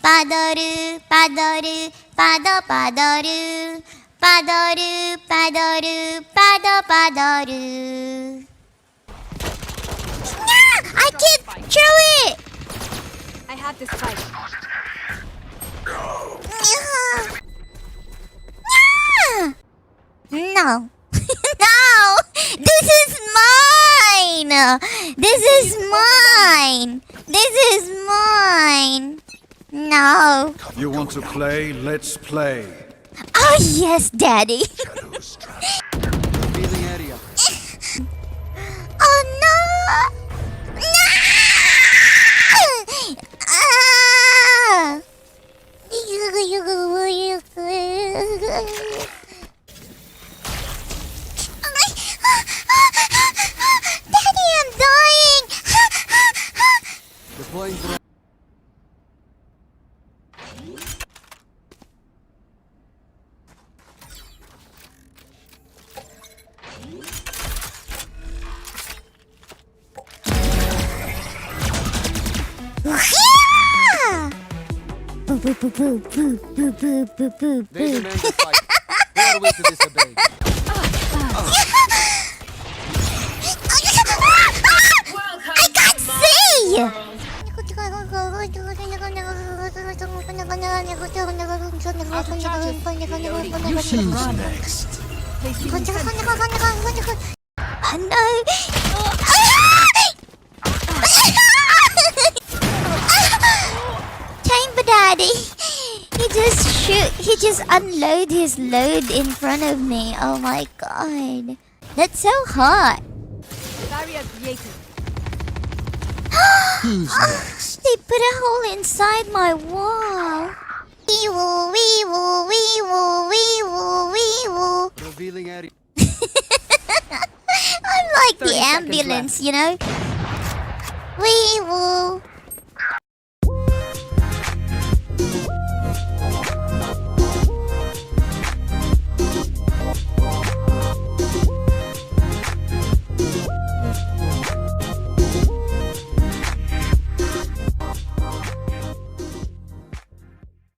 Paddle, paddle, paddle, paddle, paddle, paddle, paddle, paddle. I can't throw it. I have this fight. No. No. This is mine. This is mine. This is mine. No. You want to play? Let's play. Oh yes, Daddy. Revealing area. Oh no. No. Ah. Daddy, I'm dying. Deploying drone. Boo boo boo boo boo boo boo boo boo They boo. demand the fight. They are way to disobey. I can't see! Who's next? Oh no! Chamber Daddy! He just unload his load in front of me. Oh my god. That's so hot. Barrier created. Who's next? They put a hole inside my wall. Wee woo, wee woo, wee woo, wee woo, wee woo. Revealing area. I'm like the ambulance, you know? Wee woo.